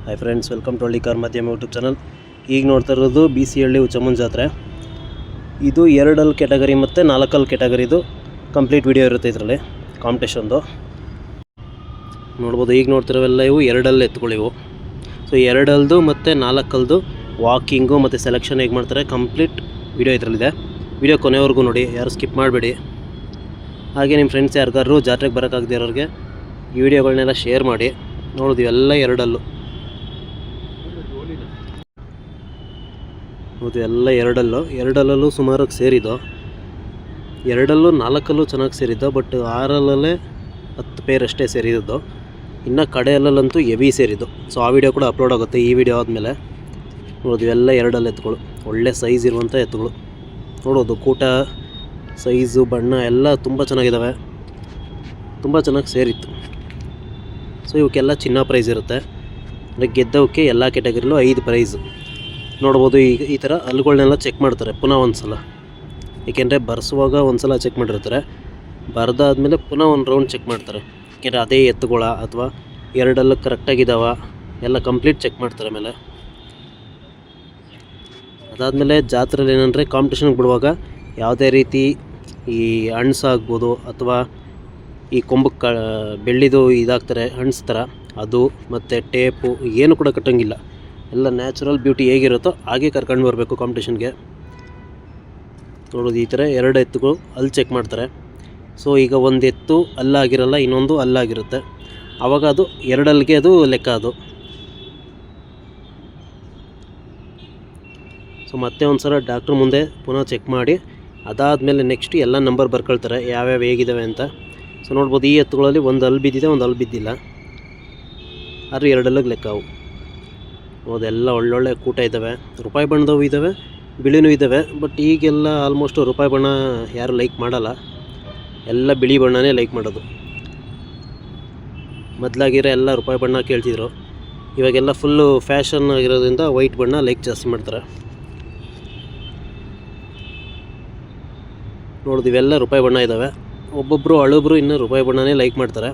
Hi friends, welcome to ಹಳ್ಳಿ car ಮಾಧ್ಯಮ YouTube channel. ಈಗ ನೋಡ್ತಾ ಇರೋದು BC ಹಳ್ಳಿ ಹುಚ್ಚಮ್ಮನ ಜಾತ್ರೆ. ಇದು 2L ಕ್ಯಾಟಗರಿ ಮತ್ತು 4L ಕ್ಯಾಟಗರಿದು ಕಂಪ್ಲೀಟ್ ವಿಡಿಯೋ ಇರುತ್ತೆ. ಇದರಲ್ಲಿ ಕಾಂಪಿಟೇಷನ್ದು ನೋಡ್ಬೋದು. ಈಗ ನೋಡ್ತಿರೋವೆಲ್ಲ ಇವು 2L ಎತ್ತುಗಳಿವು. ಸೊ 2Lದು ಮತ್ತು 4Lದು ವಾಕಿಂಗು ಮತ್ತು ಸೆಲೆಕ್ಷನ್ ಹೇಗೆ ಮಾಡ್ತಾರೆ ಕಂಪ್ಲೀಟ್ ವಿಡಿಯೋ ಇದರಲ್ಲಿದೆ. ವಿಡಿಯೋ ಕೊನೆವರೆಗೂ ನೋಡಿ, ಯಾರು ಸ್ಕಿಪ್ ಮಾಡಬೇಡಿ. ಹಾಗೆ ನಿಮ್ಮ ಫ್ರೆಂಡ್ಸ್ ಯಾರಿಗಾರು ಜಾತ್ರೆಗೆ ಬರೋಕ್ಕಾಗದೇ ಇರೋರಿಗೆ ಈ ವಿಡಿಯೋಗಳನ್ನೆಲ್ಲ ಶೇರ್ ಮಾಡಿ. ನೋಡೋದು ಇವೆಲ್ಲ 2L. ಹೌದು, ಎಲ್ಲ 2L ಸುಮಾರಾಗಿ ಸೇರಿದ್ದು. 2L 4L ಚೆನ್ನಾಗಿ ಸೇರಿದ್ದು. ಬಟ್ 6Lಲ್ಲೇ 10 ಪೇರ್ ಅಷ್ಟೇ ಸೇರಿದ್ದು. ಇನ್ನು ಕಡೆ ಅಲ್ಲಂತೂ ಹೆವಿ ಸೇರಿದ್ದು. ಸೊ ಆ ವಿಡಿಯೋ ಕೂಡ ಅಪ್ಲೋಡ್ ಆಗುತ್ತೆ ಈ ವಿಡಿಯೋ ಆದಮೇಲೆ. ನೋಡೋದು ಇವೆಲ್ಲ 2L ಎತ್ತುಗಳು, ಒಳ್ಳೆ ಸೈಜ್ ಇರುವಂಥ ಎತ್ತುಗಳು. ನೋಡೋದು ಕೂಟ, ಸೈಜು, ಬಣ್ಣ ಎಲ್ಲ ತುಂಬ ಚೆನ್ನಾಗಿದ್ದಾವೆ, ತುಂಬ ಚೆನ್ನಾಗಿ ಸೇರಿತ್ತು. ಸೊ ಇವಕ್ಕೆಲ್ಲ ಚಿನ್ನ ಪ್ರೈಸ್ ಇರುತ್ತೆ. ಅಂದರೆ ಗೆದ್ದವಕ್ಕೆ ಎಲ್ಲ ಕ್ಯಾಟಗರಿಲೂ 5 ಪ್ರೈಸು. ನೋಡ್ಬೋದು. ಈಗ ಈ ಥರ ಹಲ್ಲುಗಳನ್ನೆಲ್ಲ ಚೆಕ್ ಮಾಡ್ತಾರೆ ಪುನಃ ಒಂದು ಸಲ. ಏಕೆಂದರೆ ಬರ್ಸುವಾಗ ಒಂದು ಸಲ ಚೆಕ್ ಮಾಡಿರ್ತಾರೆ, ಬರೆದಾದ್ಮೇಲೆ ಪುನಃ ಒಂದು ರೌಂಡ್ ಚೆಕ್ ಮಾಡ್ತಾರೆ. ಏಕೆಂದರೆ ಅದೇ ಎತ್ತುಗಳ ಅಥವಾ 2L ಕರೆಕ್ಟಾಗಿದ್ದಾವ ಎಲ್ಲ ಕಂಪ್ಲೀಟ್ ಚೆಕ್ ಮಾಡ್ತಾರೆ ಮೇಲೆ. ಅದಾದಮೇಲೆ ಜಾತ್ರೆಯಲ್ಲಿ ಏನಂದರೆ ಕಾಂಪಿಟೇಷನ್ಗೆ ಬಿಡುವಾಗ ಯಾವುದೇ ರೀತಿ ಈ ಹಣ್ಸಾಗ್ಬೋದು ಅಥವಾ ಈ ಕೊಂಬಕ್ಕೆ ಬೆಳ್ಳಿದು ಇದಾಗ್ತಾರೆ ಹಣ್ಸ್ ಥರ, ಅದು ಮತ್ತು ಟೇಪು ಏನು ಕೂಡ ಕಟ್ಟೋಂಗಿಲ್ಲ. ಎಲ್ಲ ನ್ಯಾಚುರಲ್ ಬ್ಯೂಟಿ ಹೇಗಿರುತ್ತೋ ಹಾಗೆ ಕರ್ಕೊಂಡು ಬರಬೇಕು ಕಾಂಪಿಟೇಷನ್ಗೆ. ನೋಡೋದು ಈ ಥರ 2 ಎತ್ತುಗಳು ಅಲ್ಲಿ ಚೆಕ್ ಮಾಡ್ತಾರೆ. ಸೊ ಈಗ ಒಂದು ಎತ್ತು ಅಲ್ಲಾಗಿರಲ್ಲ, ಇನ್ನೊಂದು ಅಲ್ಲಾಗಿರುತ್ತೆ. ಆವಾಗ ಅದು 2Lಗೆ ಅದು ಲೆಕ್ಕ ಅದು. ಸೊ ಮತ್ತೆ ಒಂದು ಸಲ ಡಾಕ್ಟ್ರ್ ಮುಂದೆ ಪುನಃ ಚೆಕ್ ಮಾಡಿ ಅದಾದಮೇಲೆ ನೆಕ್ಸ್ಟ್ ಎಲ್ಲ ನಂಬರ್ ಬರ್ಕೊಳ್ತಾರೆ ಯಾವ್ಯಾವ ಹೇಗಿದ್ದಾವೆ ಅಂತ. ಸೊ ನೋಡ್ಬೋದು, ಈ ಎತ್ತುಗಳಲ್ಲಿ ಒಂದು ಹಲ್ಲು ಬಿದ್ದಿದೆ, ಒಂದು ಹಲ್ಲು ಬಿದ್ದಿಲ್ಲ. ಆದ್ರೆ 2Lಗೆ ಲೆಕ್ಕ ಅವು. ಅದೆಲ್ಲ ಒಳ್ಳೊಳ್ಳೆ ಕೂಟ ಇದ್ದಾವೆ. ರೂಪಾಯಿ ಬಣ್ಣದವು ಇದ್ದಾವೆ, ಬಿಳಿನೂ ಇದ್ದಾವೆ. ಬಟ್ ಈಗೆಲ್ಲ ಆಲ್ಮೋಸ್ಟ್ ರೂಪಾಯಿ ಬಣ್ಣ ಯಾರು ಲೈಕ್ ಮಾಡಲ್ಲ, ಎಲ್ಲ ಬಿಳಿ ಬಣ್ಣನೇ ಲೈಕ್ ಮಾಡೋದು. ಮೊದಲಾಗಿರೋ ಎಲ್ಲ ರೂಪಾಯಿ ಬಣ್ಣ ಕೇಳ್ತಿದ್ರು. ಇವಾಗೆಲ್ಲ ಫುಲ್ಲು ಫ್ಯಾಷನ್ ಆಗಿರೋದ್ರಿಂದ ವೈಟ್ ಬಣ್ಣ ಲೈಕ್ ಜಾಸ್ತಿ ಮಾಡ್ತಾರೆ. ನೋಡೋದು ಇವೆಲ್ಲ ರೂಪಾಯಿ ಬಣ್ಣ ಇದ್ದಾವೆ. ಒಬ್ಬೊಬ್ಬರು ಹಳಬ್ರು ಇನ್ನೂ ರೂಪಾಯಿ ಬಣ್ಣನೇ ಲೈಕ್ ಮಾಡ್ತಾರೆ,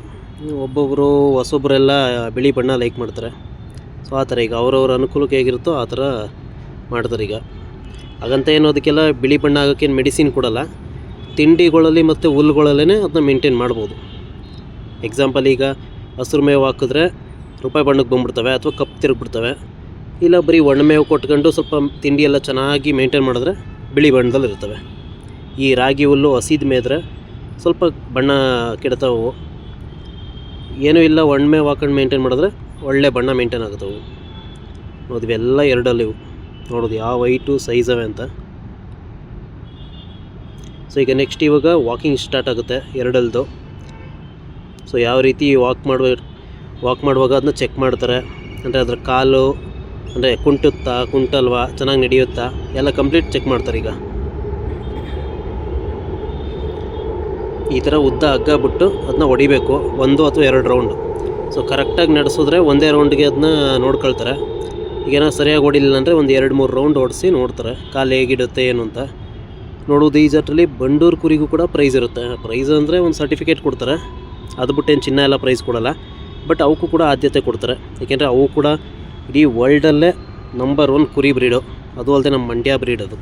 ಒಬ್ಬೊಬ್ಬರು ಹೊಸೊಬ್ಬರೆಲ್ಲ ಬಿಳಿ ಬಣ್ಣ ಲೈಕ್ ಮಾಡ್ತಾರೆ. ಸೊ ಆ ಥರ ಈಗ ಅವ್ರವ್ರ ಅನುಕೂಲಕ್ಕೆ ಹೇಗಿರುತ್ತೋ ಆ ಥರ ಮಾಡ್ತಾರೆ. ಈಗ ಹಾಗಂತ ಏನು ಅದಕ್ಕೆಲ್ಲ ಬಿಳಿ ಬಣ್ಣ ಆಗೋಕ್ಕೇನು ಮೆಡಿಸಿನ್ ಕೊಡಲ್ಲ. ತಿಂಡಿಗಳಲ್ಲಿ ಮತ್ತು ಹುಲ್ಲುಗಳಲ್ಲೇ ಅದನ್ನ ಮೇಂಟೈನ್ ಮಾಡ್ಬೋದು. ಎಕ್ಸಾಂಪಲ್, ಈಗ ಹಸಿರು ಮೇವು ಹಾಕಿದ್ರೆ ರೂಪಾಯಿ ಬಣ್ಣಕ್ಕೆ ಬಂದ್ಬಿಡ್ತವೆ ಅಥವಾ ಕಪ್ಪು ತಿರುಗಿಬಿಡ್ತವೆ. ಇಲ್ಲ ಬರೀ ಒಣಮೇವು ಕೊಟ್ಕೊಂಡು ಸ್ವಲ್ಪ ತಿಂಡಿ ಎಲ್ಲ ಚೆನ್ನಾಗಿ ಮೇಂಟೈನ್ ಮಾಡಿದ್ರೆ ಬಿಳಿ ಬಣ್ಣದಲ್ಲಿ ಇರ್ತವೆ. ಈ ರಾಗಿ ಹುಲ್ಲು ಹಸಿದ ಮೇದ್ರೆ ಸ್ವಲ್ಪ ಬಣ್ಣ ಕೆಡ್ತಾವು. ಏನೂ ಇಲ್ಲ, ಒಣಮೇವು ಹಾಕೊಂಡು ಮೇಂಟೈನ್ ಮಾಡಿದ್ರೆ ಒಳ್ಳೆ ಬಣ್ಣ ಮೇಂಟೈನ್ ಆಗುತ್ತವು. ನೋಡಿದ್ವಿ ಇವೆಲ್ಲ 2L ಇವು. ನೋಡೋದು ಯಾವ ವೈಟು ಸೈಜವೆ ಅಂತ. ಸೊ ಈಗ ನೆಕ್ಸ್ಟ್ ಇವಾಗ ವಾಕಿಂಗ್ ಸ್ಟಾರ್ಟ್ ಆಗುತ್ತೆ 2Lದು. ಸೊ ಯಾವ ರೀತಿ ವಾಕ್ ಮಾಡುವಾಗ ಅದನ್ನ ಚೆಕ್ ಮಾಡ್ತಾರೆ. ಅಂದರೆ ಅದ್ರ ಕಾಲು ಅಂದರೆ ಕುಂಟಲ್ವಾ, ಚೆನ್ನಾಗಿ ನಡೆಯುತ್ತಾ ಎಲ್ಲ ಕಂಪ್ಲೀಟ್ ಚೆಕ್ ಮಾಡ್ತಾರೆ. ಈಗ ಈ ಥರ ಉದ್ದ ಹಗ್ಗ ಬಿಟ್ಟು ಅದನ್ನ ಹೊಡಿಬೇಕು 1 ಅಥವಾ 2 ರೌಂಡು. ಸೊ ಕರೆಕ್ಟಾಗಿ ನಡೆಸಿದ್ರೆ ಒಂದೇ ರೌಂಡ್ಗೆ ಅದನ್ನ ನೋಡ್ಕೊಳ್ತಾರೆ. ಈಗೇನೋ ಸರಿಯಾಗಿ ಹೊಡಿಲಿಲ್ಲ ಅಂದರೆ ಒಂದು 2-3 ರೌಂಡ್ ಓಡಿಸಿ ನೋಡ್ತಾರೆ ಕಾಲು ಹೇಗಿಡುತ್ತೆ ಏನು ಅಂತ. ನೋಡೋದು ಈ ಜಾತ್ರೆಯಲ್ಲಿ ಬಂಡೂರು ಕುರಿಗೂ ಕೂಡ ಪ್ರೈಸ್ ಇರುತ್ತೆ. ಪ್ರೈಸ್ ಅಂದರೆ ಒಂದು ಸರ್ಟಿಫಿಕೇಟ್ ಕೊಡ್ತಾರೆ, ಅದು ಬಿಟ್ಟೇನು ಚಿನ್ನ ಎಲ್ಲ ಪ್ರೈಸ್ ಕೊಡಲ್ಲ. ಬಟ್ ಅವಕ್ಕೂ ಕೂಡ ಆದ್ಯತೆ ಕೊಡ್ತಾರೆ. ಏಕೆಂದರೆ ಅವು ಕೂಡ ಇಡೀ ವರ್ಲ್ಡಲ್ಲೇ ನಂಬರ್ 1 ಕುರಿ ಬ್ರೀಡು. ಅದು ಅಲ್ಲದೆ ನಮ್ಮ ಮಂಡ್ಯ ಬ್ರೀಡ್ ಅದು.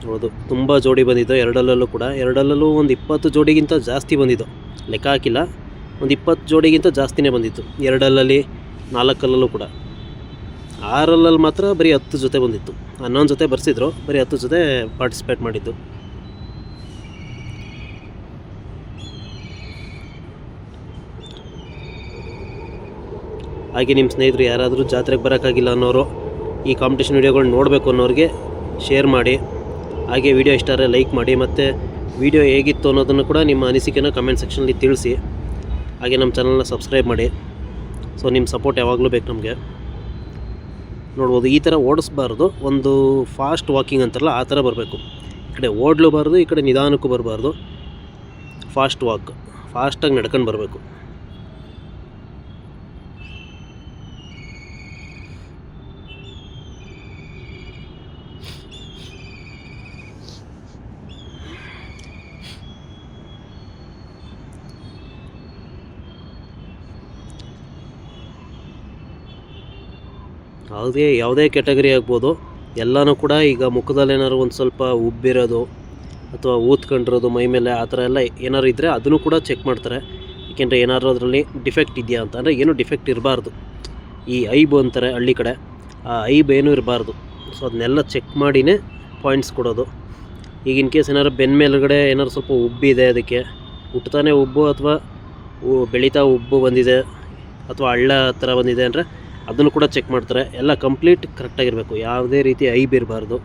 ಹೌದು, ತುಂಬ ಜೋಡಿ ಬಂದಿದ್ದು 2Lಲ್ಲೂ ಕೂಡ. 2Lಲ್ಲೂ ಒಂದು 20 ಜೋಡಿಗಿಂತ ಜಾಸ್ತಿ ಬಂದಿದ್ದು, ಲೆಕ್ಕ ಹಾಕಿಲ್ಲ. ಒಂದು 20 ಜೋಡಿಗಿಂತ ಜಾಸ್ತಿನೇ ಬಂದಿತ್ತು 2Lಲ್ಲಿ, 4Lಲ್ಲೂ ಕೂಡ. 6L ಮಾತ್ರ ಬರೀ 10 ಜೊತೆ ಬಂದಿತ್ತು. 11 ಜೊತೆ ಬರ್ಸಿದ್ರು, ಬರೀ 10 ಜೊತೆ ಪಾರ್ಟಿಸಿಪೇಟ್ ಮಾಡಿದ್ದು. ಹಾಗೆ ನಿಮ್ಮ ಸ್ನೇಹಿತರು ಯಾರಾದರೂ ಜಾತ್ರೆಗೆ ಬರೋಕ್ಕಾಗಿಲ್ಲ ಅನ್ನೋರು, ಈ ಕಾಂಪಿಟೇಷನ್ ವೀಡಿಯೋಗಳನ್ನ ನೋಡಬೇಕು ಅನ್ನೋರಿಗೆ ಶೇರ್ ಮಾಡಿ. ಹಾಗೆ ವಿಡಿಯೋ ಇಷ್ಟ ಆದರೆ ಲೈಕ್ ಮಾಡಿ. ಮತ್ತು ವಿಡಿಯೋ ಹೇಗಿತ್ತು ಅನ್ನೋದನ್ನು ಕೂಡ ನಿಮ್ಮ ಅನಿಸಿಕೆನ ಕಮೆಂಟ್ ಸೆಕ್ಷನಲ್ಲಿ ತಿಳಿಸಿ. ಹಾಗೆ ನಮ್ಮ ಚಾನಲ್ನ ಸಬ್ಸ್ಕ್ರೈಬ್ ಮಾಡಿ. ಸೊ ನಿಮ್ಮ ಸಪೋರ್ಟ್ ಯಾವಾಗಲೂ ಬೇಕು ನಮಗೆ. ನೋಡ್ಬೋದು, ಈ ಥರ ಓಡಿಸ್ಬಾರ್ದು. ಒಂದು ಫಾಸ್ಟ್ ವಾಕಿಂಗ್ ಅಂತಾರಲ್ಲ ಆ ಥರ ಬರಬೇಕು. ಈ ಕಡೆ ಓಡಲೂಬಾರ್ದು, ಈ ಕಡೆ ನಿಧಾನಕ್ಕೂ ಬರಬಾರ್ದು. ಫಾಸ್ಟ್ ವಾಕ್, ಫಾಸ್ಟಾಗಿ ನಡ್ಕೊಂಡು ಬರಬೇಕು. ಯಾವುದೇ ಕ್ಯಾಟಗರಿ ಆಗ್ಬೋದು, ಎಲ್ಲನೂ ಕೂಡ ಈಗ ಮುಖದಲ್ಲಿ ಏನಾದ್ರು ಒಂದು ಸ್ವಲ್ಪ ಉಬ್ಬಿರೋದು ಅಥವಾ ಊದ್ಕೊಂಡಿರೋದು ಮೈ ಮೇಲೆ ಆ ಥರ ಎಲ್ಲ ಏನಾದ್ರು ಇದ್ದರೆ ಅದನ್ನು ಕೂಡ ಚೆಕ್ ಮಾಡ್ತಾರೆ. ಏಕೆಂದರೆ ಏನಾದರೂ ಅದರಲ್ಲಿ ಡಿಫೆಕ್ಟ್ ಇದೆಯಾ ಅಂತ. ಅಂದರೆ ಏನೂ ಡಿಫೆಕ್ಟ್ ಇರಬಾರ್ದು. ಈ ಐಬ್ ಅಂತಾರೆ ಹಳ್ಳಿ ಕಡೆ, ಆ ಐಬ್ ಏನೂ ಇರಬಾರ್ದು. ಸೊ ಅದನ್ನೆಲ್ಲ ಚೆಕ್ ಮಾಡಿನೇ ಪಾಯಿಂಟ್ಸ್ ಕೊಡೋದು. ಈಗ ಇನ್ ಕೇಸ್ ಏನಾದ್ರು ಬೆನ್ನ ಮೇಲ್ಗಡೆ ಏನಾದ್ರು ಸ್ವಲ್ಪ ಉಬ್ಬಿದೆ, ಅದಕ್ಕೆ ಹುಟ್ಟುತ್ತಾನೆ ಉಬ್ಬು ಅಥವಾ ಬೆಳೀತಾ ಉಬ್ಬು ಬಂದಿದೆ ಅಥವಾ ಹಳ್ಳ ಥರ ಬಂದಿದೆ ಅಂದರೆ ಅದನ್ನು ಕೂಡ ಚೆಕ್ ಮಾಡ್ತಾರೆ. ಎಲ್ಲ ಕಂಪ್ಲೀಟ್ ಕರೆಕ್ಟಾಗಿರಬೇಕು, ಯಾವುದೇ ರೀತಿ ಐಬ್ ಇರಬಾರ್ದು.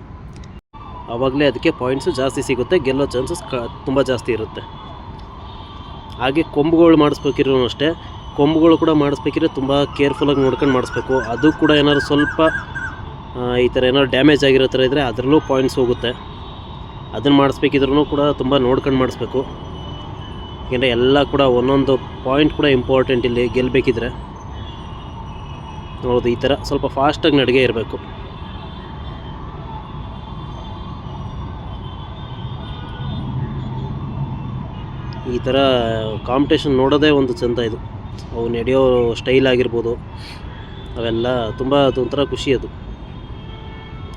ಆವಾಗಲೇ ಅದಕ್ಕೆ ಪಾಯಿಂಟ್ಸು ಜಾಸ್ತಿ ಸಿಗುತ್ತೆ, ಗೆಲ್ಲೋ ಚಾನ್ಸಸ್ ತುಂಬ ಜಾಸ್ತಿ ಇರುತ್ತೆ. ಹಾಗೆ ಕೊಂಬುಗಳು ಮಾಡಿಸ್ಬೇಕಿರೋ ಅಷ್ಟೇ, ಕೊಂಬುಗಳು ಕೂಡ ಮಾಡಿಸ್ಬೇಕಿದ್ರೆ ತುಂಬ ಕೇರ್ಫುಲ್ಲಾಗಿ ನೋಡ್ಕೊಂಡು ಮಾಡಿಸ್ಬೇಕು. ಅದು ಕೂಡ ಏನಾದ್ರು ಸ್ವಲ್ಪ ಈ ಥರ ಏನಾದ್ರು ಡ್ಯಾಮೇಜ್ ಆಗಿರೋ ಥರ ಇದ್ದರೆ ಅದರಲ್ಲೂ ಪಾಯಿಂಟ್ಸ್ ಹೋಗುತ್ತೆ. ಅದನ್ನು ಮಾಡಿಸ್ಬೇಕಿದ್ರೂ ಕೂಡ ತುಂಬ ನೋಡ್ಕೊಂಡು ಮಾಡಿಸ್ಬೇಕು. ಯಾಕೆಂದರೆ ಎಲ್ಲ ಕೂಡ ಒಂದೊಂದು ಪಾಯಿಂಟ್ ಕೂಡ ಇಂಪಾರ್ಟೆಂಟ್ ಇಲ್ಲಿ ಗೆಲ್ಲಬೇಕಿದ್ರೆ. ಹೌದು, ಈ ಥರ ಸ್ವಲ್ಪ ಫಾಸ್ಟಾಗಿ ನಡಿಗೆ ಇರಬೇಕು. ಈ ಥರ ಕಾಂಪಿಟೇಷನ್ ನೋಡೋದೇ ಒಂದು ಚೆಂದ. ಇದು ಅವು ನಡೆಯೋ ಸ್ಟೈಲ್ ಆಗಿರ್ಬೋದು, ಅವೆಲ್ಲ ತುಂಬ ಒಂಥರ ಖುಷಿ ಅದು.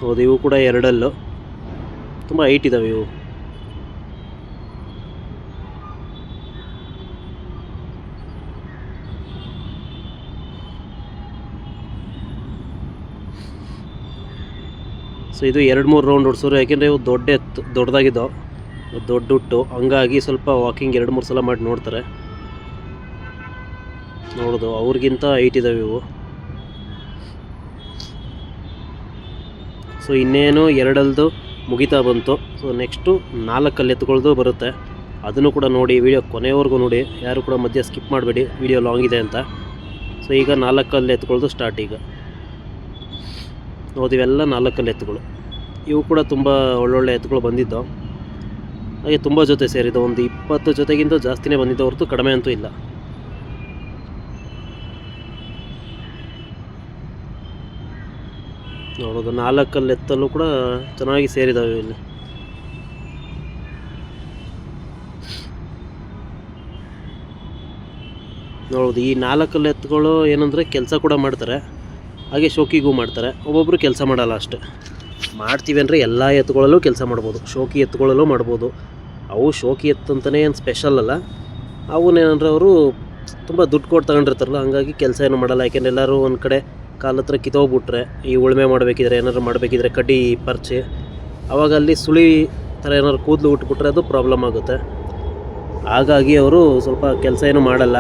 ಹೌದು, ಇವು ಕೂಡ ಎರಡಲ್ಲೂ ತುಂಬ ಹೈಟ್ ಇದ್ದಾವೆ ಇವು. ಸೊ ಇದು 2-3 ರೌಂಡ್ ಹೊಡ್ಸೋರು, ಯಾಕೆಂದರೆ ಇವು ದೊಡ್ಡದಾಗಿದ್ದಾವೆ, ದೊಡ್ಡ ಹುಟ್ಟು, ಹಂಗಾಗಿ ಸ್ವಲ್ಪ ವಾಕಿಂಗ್ 2-3 ಸಲ ಮಾಡಿ ನೋಡ್ತಾರೆ. ನೋಡೋದು ಅವ್ರಿಗಿಂತ ಹೈಟ್ ಇದ್ದಾವೆ ಇವು. ಸೊ ಇನ್ನೇನು 2 ಮುಗಿತಾ ಬಂತು. ಸೊ ನೆಕ್ಸ್ಟು 4 ಎತ್ತುಗಳದ್ದು ಬರುತ್ತೆ. ಅದನ್ನು ಕೂಡ ನೋಡಿ, ವಿಡಿಯೋ ಕೊನೆಯವರೆಗೂ ನೋಡಿ, ಯಾರು ಕೂಡ ಮಧ್ಯೆ ಸ್ಕಿಪ್ ಮಾಡಬೇಡಿ, ವಿಡಿಯೋ ಲಾಂಗ್ ಇದೆ ಅಂತ. ಸೊ ಈಗ 4 ಎತ್ತುಗಳದ್ದು ಸ್ಟಾರ್ಟ್. ಈಗ ಹೌದು, ಇವೆಲ್ಲ 4 ಎತ್ತುಗಳು. ಇವು ಕೂಡ ತುಂಬ ಒಳ್ಳೊಳ್ಳೆ ಎತ್ತುಗಳು ಬಂದಿದ್ದವು. ಹಾಗೆ ತುಂಬ ಜೊತೆ ಸೇರಿದ್ದು, ಒಂದು 20 ಜೊತೆಗಿಂತ ಜಾಸ್ತಿನೇ ಬಂದಿದ್ದ ಹೊರತು ಕಡಿಮೆ ಅಂತೂ ಇಲ್ಲ. ನೋಡೋದು 4 ಎತ್ತಲ್ಲೂ ಕೂಡ ಚೆನ್ನಾಗಿ ಸೇರಿದ್ದಾವೆ ಇಲ್ಲಿ. ನೋಡೋದು ಈ 4 ಎತ್ತುಗಳು ಏನಂದರೆ ಕೆಲಸ ಕೂಡ ಮಾಡ್ತಾರೆ, ಹಾಗೆ ಶೋಕಿಗೂ ಮಾಡ್ತಾರೆ. ಒಬ್ಬೊಬ್ಬರು ಕೆಲಸ ಮಾಡಲ್ಲ ಅಷ್ಟೆ. ಮಾಡ್ತೀವಿ ಅಂದರೆ ಎಲ್ಲ ಎತ್ತುಗಳಲ್ಲೂ ಕೆಲಸ ಮಾಡ್ಬೋದು, ಶೋಕಿ ಎತ್ತುಗಳಲ್ಲೂ ಮಾಡ್ಬೋದು. ಅವು ಶೋಕಿ ಎತ್ತು ಅಂತಲೇ ಏನು ಸ್ಪೆಷಲ್ ಅಲ್ಲ. ಅವನ್ನೇನಂದ್ರೆ ಅವರು ತುಂಬ ದುಡ್ಡು ಕೊಟ್ಟು ತಗೊಂಡಿರ್ತಾರಲ್ಲ, ಹಂಗಾಗಿ ಕೆಲಸ ಏನು ಮಾಡಲ್ಲ. ಯಾಕೆಂದರೆ ಎಲ್ಲರೂ ಒಂದು ಕಡೆ ಕಾಲ ಹತ್ರ ಕಿತ್ತೋಗ್ಬಿಟ್ರೆ, ಈ ಉಳುಮೆ ಮಾಡಬೇಕಿದ್ರೆ, ಏನಾದ್ರು ಮಾಡಬೇಕಿದ್ರೆ ಕಡ್ಡಿ ಪರ್ಚೆ, ಆವಾಗ ಅಲ್ಲಿ ಸುಳಿ ಥರ ಏನಾದ್ರು ಕೂದಲು ಉಟ್ಬಿಟ್ರೆ ಅದು ಪ್ರಾಬ್ಲಮ್ ಆಗುತ್ತೆ. ಹಾಗಾಗಿ ಅವರು ಸ್ವಲ್ಪ ಕೆಲಸ ಏನು ಮಾಡಲ್ಲ,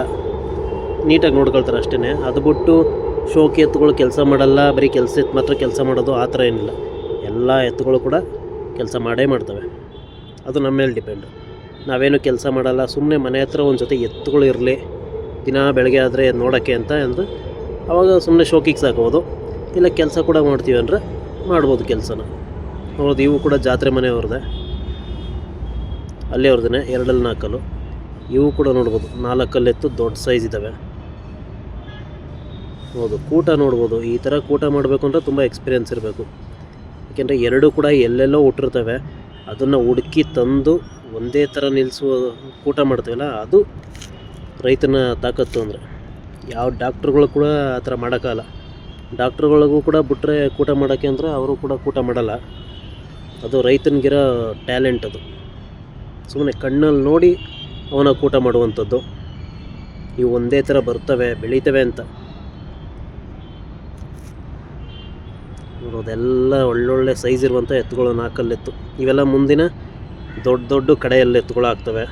ನೀಟಾಗಿ ನೋಡ್ಕೊಳ್ತಾರೆ ಅಷ್ಟೇ. ಅದು ಬಿಟ್ಟು ಶೋಕಿ ಎತ್ತುಗಳು ಕೆಲಸ ಮಾಡಲ್ಲ, ಬರೀ ಕೆಲಸ ಎತ್ತು ಮಾತ್ರ ಕೆಲಸ ಮಾಡೋದು ಆ ಥರ ಏನಿಲ್ಲ. ಎಲ್ಲ ಎತ್ತುಗಳು ಕೂಡ ಕೆಲಸ ಮಾಡೇ ಮಾಡ್ತವೆ. ಅದು ನಮ್ಮ ಮೇಲೆ ಡಿಪೆಂಡು. ನಾವೇನು ಕೆಲಸ ಮಾಡಲ್ಲ, ಸುಮ್ಮನೆ ಮನೆ ಹತ್ರ ಒಂದು ಜೊತೆ ಎತ್ತುಗಳು ಇರಲಿ, ದಿನ ಬೆಳಗ್ಗೆ ಆದರೆ ನೋಡೋಕ್ಕೆ ಅಂತ ಅಂದರೆ ಆವಾಗ ಸುಮ್ಮನೆ ಶೋಕಿಗೆ ಸಾಕೋದು. ಇಲ್ಲ ಕೆಲಸ ಕೂಡ ಮಾಡ್ತೀವಿ ಅಂದರೆ ಮಾಡ್ಬೋದು ಕೆಲಸನ. ಹೌದು, ಇವು ಕೂಡ ಜಾತ್ರೆ ಮನೆಯವ್ರದ್ದೇ, ಅಲ್ಲೇ ಅವ್ರದ್ದೇ 2-4. ಇವು ಕೂಡ ನೋಡ್ಬೋದು 4 ಎತ್ತು ದೊಡ್ಡ ಸೈಜ್ ಇದ್ದಾವೆ. ಹೌದು, ಕೂಟ ನೋಡ್ಬೋದು. ಈ ಥರ ಕೂಟ ಮಾಡಬೇಕು ಅಂದರೆ ತುಂಬ ಎಕ್ಸ್ಪೀರಿಯೆನ್ಸ್ ಇರಬೇಕು. ಯಾಕೆಂದರೆ 2 ಕೂಡ ಎಲ್ಲೆಲ್ಲೋ ಹುಟ್ಟಿರ್ತವೆ, ಅದನ್ನು ಹುಡುಕಿ ತಂದು ಒಂದೇ ಥರ ನಿಲ್ಲಿಸುವ ಕೂಟ ಮಾಡ್ತೀವಲ್ಲ, ಅದು ರೈತನ ತಾಕತ್ತು. ಅಂದರೆ ಯಾವ ಡಾಕ್ಟ್ರುಗಳು ಕೂಡ ಆ ಥರ ಮಾಡೋಕ್ಕಾಗಲ್ಲ. ಡಾಕ್ಟ್ರುಗಳಿಗೂ ಕೂಡ ಬಿಟ್ಟರೆ ಕೂಟ ಮಾಡೋಕ್ಕೆ ಅಂದರೆ ಅವರು ಕೂಡ ಕೂಟ ಮಾಡಲ್ಲ. ಅದು ರೈತನಿಗಿರೋ ಟ್ಯಾಲೆಂಟ್ ಅದು. ಸುಮ್ಮನೆ ಕಣ್ಣಲ್ಲಿ ನೋಡಿ ಅವನ ಕೂಟ ಮಾಡುವಂಥದ್ದು. ಇವು ಒಂದೇ ಥರ ಬರ್ತವೆ, ಬೆಳೀತವೆ ಅಂತ ನೋಡೋದೆಲ್ಲ ಒಳ್ಳೊಳ್ಳೆ ಸೈಜ್ ಇರುವಂಥ ಎತ್ತುಗಳು 4 ಎತ್ತು. ಇವೆಲ್ಲ ಮುಂದಿನ ದೊಡ್ಡ ಕಡೆಯಲ್ಲಿ ಎತ್ತುಗಳು ಆಗ್ತವೆ.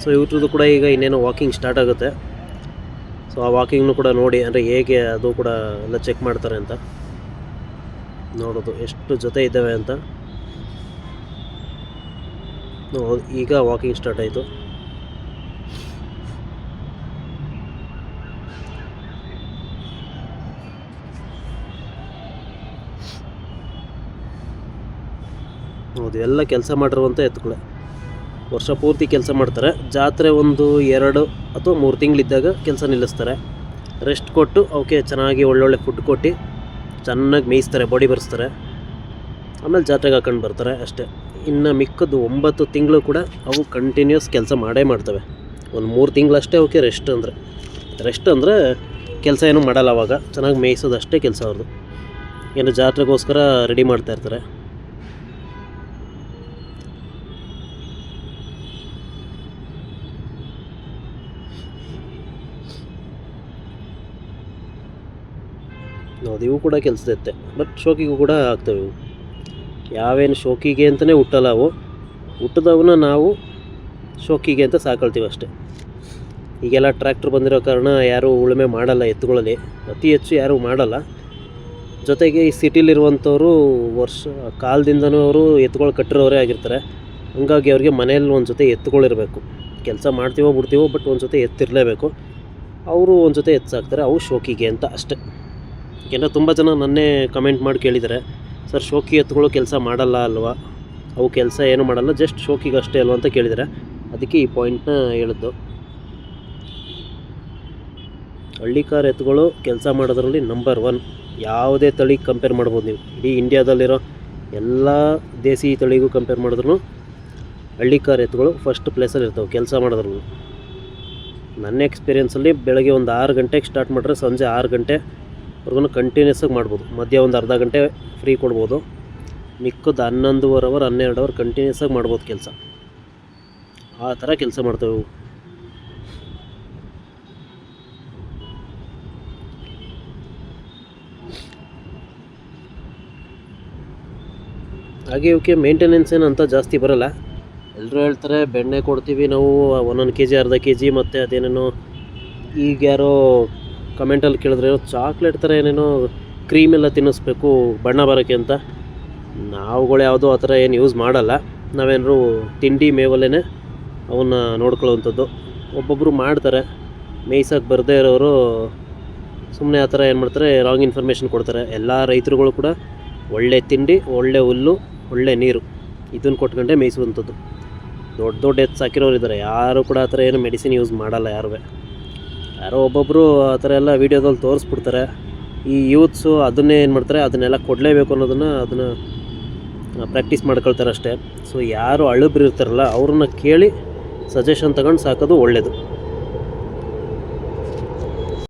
ಸೊ ಇವ್ರದ್ದು ಕೂಡ ಈಗ ಇನ್ನೇನು ವಾಕಿಂಗ್ ಸ್ಟಾರ್ಟ್ ಆಗುತ್ತೆ. ಸೊ ಆ ವಾಕಿಂಗ್ನು ಕೂಡ ನೋಡಿ, ಅಂದರೆ ಹೇಗೆ ಅದು ಕೂಡ ಎಲ್ಲ ಚೆಕ್ ಮಾಡ್ತಾರೆ ಅಂತ ನೋಡೋದು, ಎಷ್ಟು ಜೊತೆ ಇದ್ದಾವೆ ಅಂತ ನೋಡೋದು. ಈಗ ವಾಕಿಂಗ್ ಸ್ಟಾರ್ಟ್ ಆಯಿತು. ಹೌದು, ಎಲ್ಲ ಕೆಲಸ ಮಾಡಿರುವಂಥ ಎತ್ತುಗಳೇ. ವರ್ಷ ಪೂರ್ತಿ ಕೆಲಸ ಮಾಡ್ತಾರೆ. ಜಾತ್ರೆ ಒಂದು 2 ಅಥವಾ 3 ತಿಂಗಳಿದ್ದಾಗ ಕೆಲಸ ನಿಲ್ಲಿಸ್ತಾರೆ. ರೆಸ್ಟ್ ಕೊಟ್ಟು ಅವಕ್ಕೆ ಚೆನ್ನಾಗಿ ಒಳ್ಳೊಳ್ಳೆ ಫುಡ್ ಕೊಟ್ಟು ಚೆನ್ನಾಗಿ ಮೇಯಿಸ್ತಾರೆ, ಬಾಡಿ ಬರ್ಸ್ತಾರೆ. ಆಮೇಲೆ ಜಾತ್ರೆಗೆ ಹಾಕೊಂಡು ಬರ್ತಾರೆ ಅಷ್ಟೇ. ಇನ್ನು ಮಿಕ್ಕದ್ದು 9 ತಿಂಗಳು ಕೂಡ ಅವು ಕಂಟಿನ್ಯೂಸ್ ಕೆಲಸ ಮಾಡೇ ಮಾಡ್ತವೆ. ಒಂದು 3 ತಿಂಗಳಷ್ಟೇ ಅವಕ್ಕೆ ರೆಸ್ಟ್ ಅಂದರೆ ಕೆಲಸ ಏನೂ ಮಾಡಲ್ಲ. ಅವಾಗ ಚೆನ್ನಾಗಿ ಮೇಯಿಸೋದಷ್ಟೇ ಕೆಲಸ ಅವ್ರದ್ದು. ಏನು ಜಾತ್ರೆಗೋಸ್ಕರ ರೆಡಿ ಮಾಡ್ತಾಯಿರ್ತಾರೆ. ಹೌದು, ಇವು ಕೂಡ ಕೆಲಸದತ್ತೆ, ಬಟ್ ಶೋಕಿಗೂ ಕೂಡ ಆಗ್ತವೆ. ಇವು ಯಾವೇನು ಶೋಕಿಗೆ ಅಂತಲೇ ಹುಟ್ಟಲ್ಲ. ಅವು ಹುಟ್ಟಿದವನ್ನ ನಾವು ಶೋಕಿಗೆ ಅಂತ ಸಾಕೊಳ್ತೀವಿ ಅಷ್ಟೇ. ಈಗೆಲ್ಲ ಟ್ರ್ಯಾಕ್ಟರ್ ಬಂದಿರೋ ಕಾರಣ ಯಾರೂ ಉಳುಮೆ ಮಾಡಲ್ಲ ಎತ್ತುಗಳಲ್ಲಿ, ಅತಿ ಹೆಚ್ಚು ಯಾರೂ ಮಾಡಲ್ಲ. ಜೊತೆಗೆ ಈ ಸಿಟಿಲಿರುವಂಥವ್ರು ಕಾಲದಿಂದನೂ ಅವರು ಎತ್ತುಗಳು ಕಟ್ಟಿರೋರೇ ಆಗಿರ್ತಾರೆ. ಹಂಗಾಗಿ ಅವ್ರಿಗೆ ಮನೆಯಲ್ಲಿ ಒಂದು ಜೊತೆ ಎತ್ತುಗಳಿರಬೇಕು. ಕೆಲಸ ಮಾಡ್ತೀವೋ ಬಿಡ್ತೀವೋ, ಬಟ್ ಒಂದು ಜೊತೆ ಎತ್ತಿರಲೇಬೇಕು. ಅವರು ಒಂದು ಜೊತೆ ಎತ್ತು ಸಾಕ್ತಾರೆ. ಅವು ಶೋಕಿಗೆ ಅಂತ ಅಷ್ಟೇ. ಏನೋ ತುಂಬ ಜನ ನನ್ನೇ ಕಮೆಂಟ್ ಮಾಡಿ ಕೇಳಿದ್ದಾರೆ, ಸರ್ ಶೋಕಿ ಎತ್ತುಗಳು ಕೆಲಸ ಮಾಡಲ್ಲ ಅಲ್ವಾ, ಅವು ಕೆಲಸ ಏನೂ ಮಾಡಲ್ಲ, ಜಸ್ಟ್ ಶೋಕಿಗೆ ಅಷ್ಟೇ ಅಲ್ವಾ ಅಂತ ಕೇಳಿದ್ದಾರೆ. ಅದಕ್ಕೆ ಈ ಪಾಯಿಂಟ್ನ ಹೇಳಿದ್ದು. ಹಳ್ಳಿಕಾರ ಎತ್ತುಗಳು ಕೆಲಸ ಮಾಡೋದ್ರಲ್ಲಿ ನಂಬರ್ 1. ಯಾವುದೇ ತಳಿಗೆ ಕಂಪೇರ್ ಮಾಡ್ಬೋದು ನೀವು. ಇಡೀ ಇಂಡಿಯಾದಲ್ಲಿರೋ ಎಲ್ಲ ದೇಸಿ ತಳಿಗೂ ಕಂಪೇರ್ ಮಾಡಿದ್ರು ಹಳ್ಳಿಕಾರ ಎತ್ತುಗಳು ಫಸ್ಟ್ ಪ್ಲೇಸಲ್ಲಿ ಇರ್ತವೆ ಕೆಲಸ ಮಾಡೋದ್ರಲ್ಲಿ. ನನ್ನ ಎಕ್ಸ್ಪೀರಿಯೆನ್ಸಲ್ಲಿ ಬೆಳಗ್ಗೆ ಒಂದು 6 ಗಂಟೆಗೆ ಸ್ಟಾರ್ಟ್ ಮಾಡಿದ್ರೆ ಸಂಜೆ 6 ಗಂಟೆವರೆಗೂ ಕಂಟಿನ್ಯೂಸಾಗಿ ಮಾಡ್ಬೋದು. ಮಧ್ಯ ಒಂದು ಅರ್ಧ ಗಂಟೆ ಫ್ರೀ ಕೊಡ್ಬೋದು. ಮಿಕ್ಕದ್ದು 11:30 ಅವರ್ 12 ಅವರ್ ಕಂಟಿನ್ಯೂಸಾಗಿ ಮಾಡ್ಬೋದು ಕೆಲಸ. ಆ ಥರ ಕೆಲಸ ಮಾಡ್ತವೆ ಇವು. ಹಾಗೆ ಇವಕ್ಕೆ ಮೇಂಟೆನೆನ್ಸ್ ಏನಂತ ಜಾಸ್ತಿ ಬರೋಲ್ಲ. ಎಲ್ಲರೂ ಹೇಳ್ತಾರೆ ಬೆಣ್ಣೆ ಕೊಡ್ತೀವಿ ನಾವು 1 kg ಅರ್ಧ kg, ಮತ್ತು ಅದೇನೇನೋ ಈಗ ಯಾರೋ ಕಮೆಂಟಲ್ಲಿ ಕೇಳಿದ್ರೆ ಚಾಕ್ಲೇಟ್ ಥರ ಏನೇನೋ ಕ್ರೀಮೆಲ್ಲ ತಿನ್ನಿಸ್ಬೇಕು ಬಣ್ಣ ಬರೋಕ್ಕೆ ಅಂತ. ನಾವುಗಳು ಯಾವುದೋ ಆ ಥರ ಏನು ಯೂಸ್ ಮಾಡಲ್ಲ. ನಾವೇನಾದ್ರು ತಿಂಡಿ ಮೇವಲ್ಲೇ ಅವನ್ನ ನೋಡ್ಕೊಳ್ಳೋವಂಥದ್ದು. ಒಬ್ಬೊಬ್ಬರು ಮಾಡ್ತಾರೆ, ಮೇಯ್ಸೋಕ್ಕೆ ಬರದೇ ಇರೋರು ಸುಮ್ಮನೆ ಆ ಥರ ಏನು ಮಾಡ್ತಾರೆ, ರಾಂಗ್ ಇನ್ಫಾರ್ಮೇಷನ್ ಕೊಡ್ತಾರೆ. ಎಲ್ಲ ರೈತರುಗಳು ಕೂಡ ಒಳ್ಳೆ ತಿಂಡಿ, ಒಳ್ಳೆ ಹುಲ್ಲು, ಒಳ್ಳೆ ನೀರು ಇದನ್ನು ಕೊಟ್ಕೊಂಡೆ ಮೇಯಿಸುವಂಥದ್ದು. ದೊಡ್ಡ ಎತ್ತು ಸಾಕಿರೋರು ಇದ್ದಾರೆ. ಯಾರು ಕೂಡ ಆ ಥರ ಏನು ಮೆಡಿಸಿನ್ ಯೂಸ್ ಮಾಡಲ್ಲ. ಯಾರೋ ಒಬ್ಬೊಬ್ಬರು ಆ ಥರ ಎಲ್ಲ ವೀಡಿಯೋದಲ್ಲಿ ತೋರಿಸ್ಬಿಡ್ತಾರೆ. ಈ ಯೂತ್ಸು ಅದನ್ನೇ ಏನು ಮಾಡ್ತಾರೆ, ಅದನ್ನೆಲ್ಲ ಕೊಡಲೇಬೇಕು ಅದನ್ನು ಪ್ರಾಕ್ಟೀಸ್ ಮಾಡ್ಕೊಳ್ತಾರೆ ಅಷ್ಟೇ. ಸೊ ಯಾರು ಅಳುಬ್ರು ಇರ್ತಾರಲ್ಲ ಅವ್ರನ್ನ ಕೇಳಿ ಸಜೆಷನ್ ತಗೊಂಡು ಸಾಕೋದು ಒಳ್ಳೆಯದು.